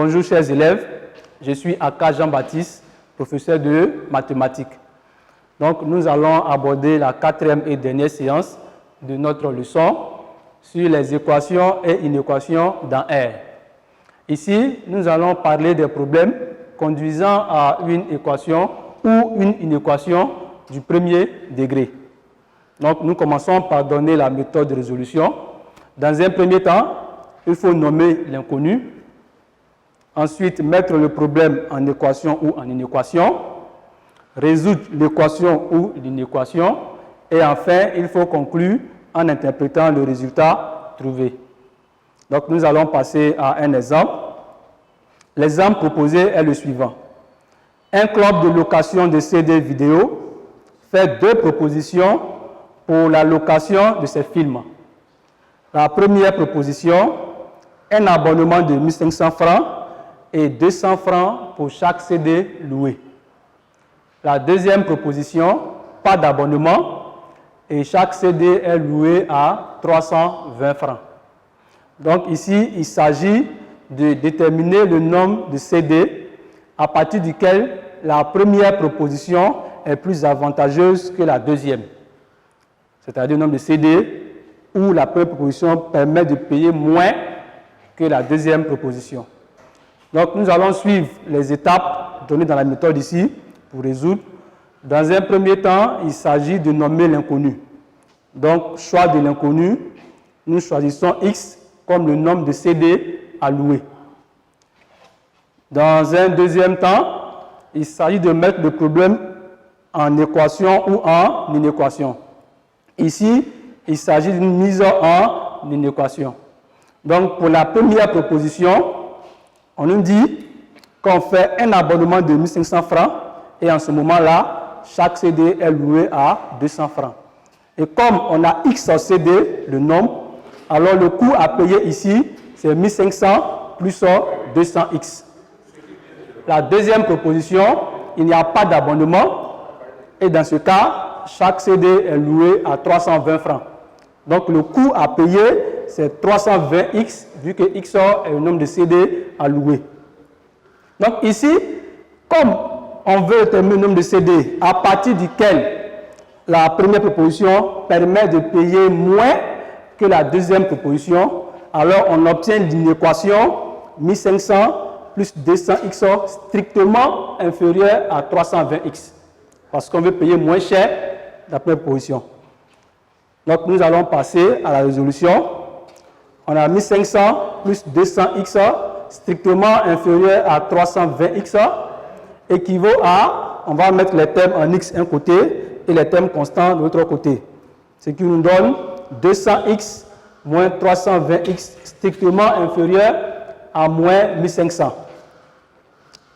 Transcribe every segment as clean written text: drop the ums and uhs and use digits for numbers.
Bonjour chers élèves, je suis Aka Jean-Baptiste, professeur de mathématiques. Donc nous allons aborder la quatrième et dernière séance de notre leçon sur les équations et inéquations dans R. Ici, nous allons parler des problèmes conduisant à une équation ou une inéquation du premier degré. Donc nous commençons par donner la méthode de résolution. Dans un premier temps, il faut nommer l'inconnu. Ensuite, mettre le problème en équation ou en inéquation. Résoudre l'équation ou l'inéquation. Et enfin, il faut conclure en interprétant le résultat trouvé. Donc, nous allons passer à un exemple. L'exemple proposé est le suivant. Un club de location de CD vidéo fait deux propositions pour la location de ses films. La première proposition, un abonnement de 1 500 francs et 200 francs pour chaque CD loué. La deuxième proposition, pas d'abonnement et chaque CD est loué à 320 francs. Donc ici, il s'agit de déterminer le nombre de CD à partir duquel la première proposition est plus avantageuse que la deuxième. C'est-à-dire le nombre de CD où la première proposition permet de payer moins que la deuxième proposition. Donc nous allons suivre les étapes données dans la méthode ici pour résoudre. Dans un premier temps, il s'agit de nommer l'inconnu. Donc, choix de l'inconnu, nous choisissons X comme le nombre de CD à louer. Dans un deuxième temps, il s'agit de mettre le problème en équation ou en inéquation. Ici, il s'agit d'une mise en inéquation. Donc, pour la première proposition, on nous dit qu'on fait un abonnement de 1 500 francs et en ce moment-là, chaque CD est loué à 200 francs. Et comme on a X CD, le nombre, alors le coût à payer ici, c'est 1 500 plus 200X. La deuxième proposition, il n'y a pas d'abonnement et dans ce cas, chaque CD est loué à 320 francs. Donc le coût à payer, c'est 320X, vu que X est le nombre de CD à louer. Donc ici, comme on veut déterminer le nombre de CD à partir duquel la première proposition permet de payer moins que la deuxième proposition, alors on obtient l'inéquation 1500 plus 200X strictement inférieur à 320X. Parce qu'on veut payer moins cher la première proposition. Donc nous allons passer à la résolution. On a 1500 plus 200X strictement inférieur à 320X équivaut à, on va mettre les termes en X d'un côté et les termes constants de l'autre côté. Ce qui nous donne 200X moins 320X strictement inférieur à moins 1500.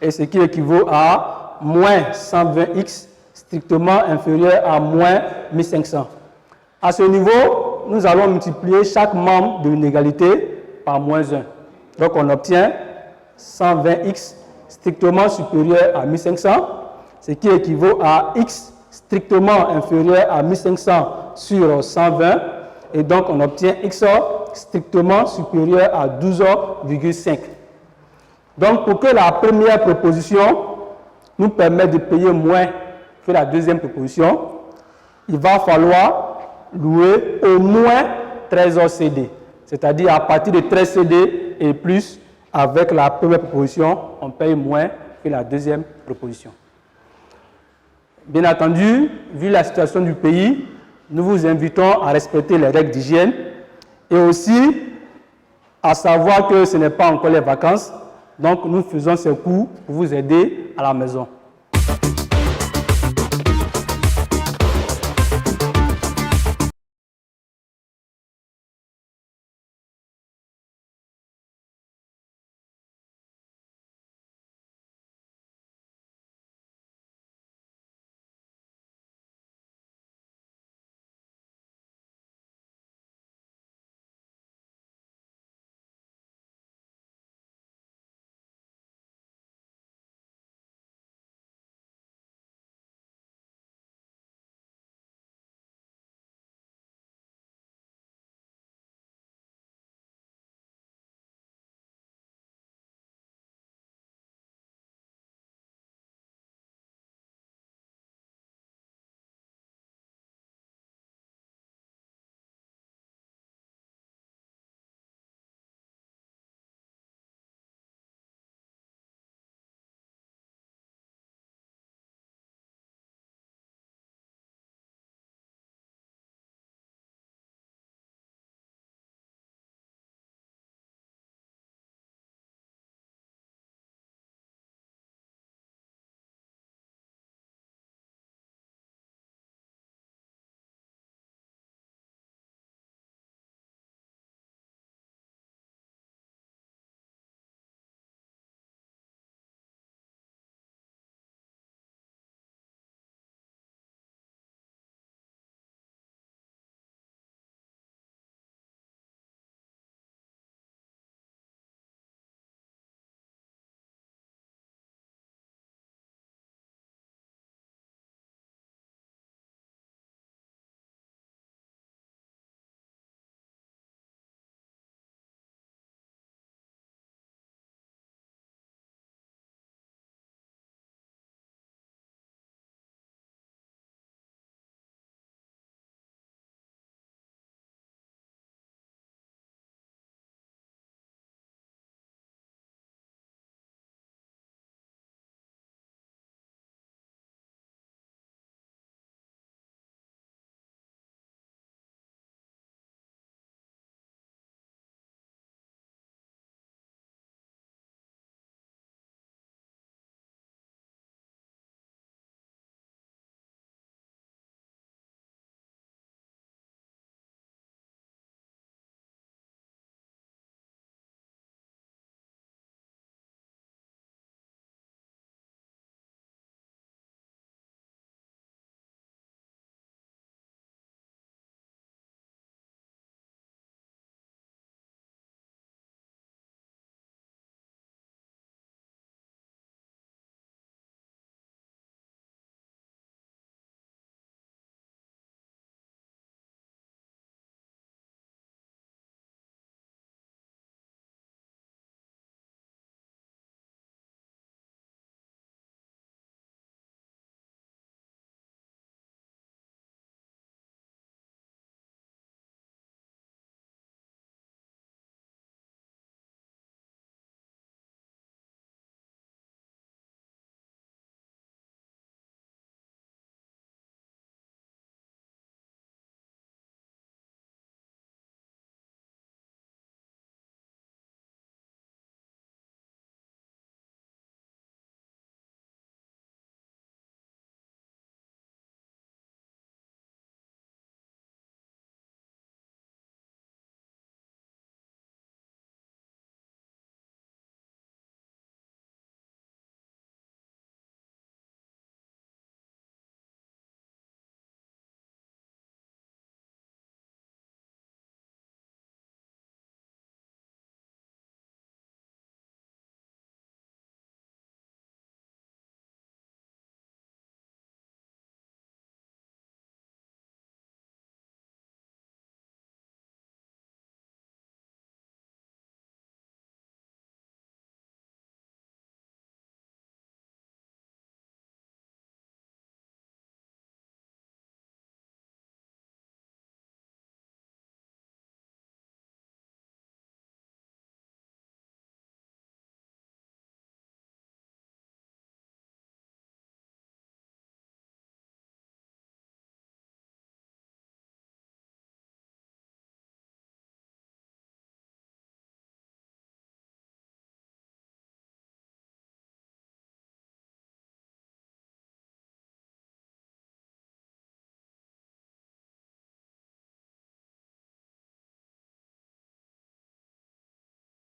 Et ce qui équivaut à moins 120X strictement inférieur à moins 1500. À ce niveau, nous allons multiplier chaque membre de l'inégalité par moins 1. Donc on obtient 120X strictement supérieur à 1500, ce qui équivaut à X strictement inférieur à 1500 sur 120, et donc on obtient X strictement supérieur à 12,5. Donc pour que la première proposition nous permette de payer moins que la deuxième proposition, il va falloir louer au moins 13 CD. C'est-à-dire à partir de 13 CD et plus, avec la première proposition, on paye moins que la deuxième proposition. Bien entendu, vu la situation du pays, nous vous invitons à respecter les règles d'hygiène et aussi à savoir que ce n'est pas encore les vacances, donc nous faisons ces cours pour vous aider à la maison.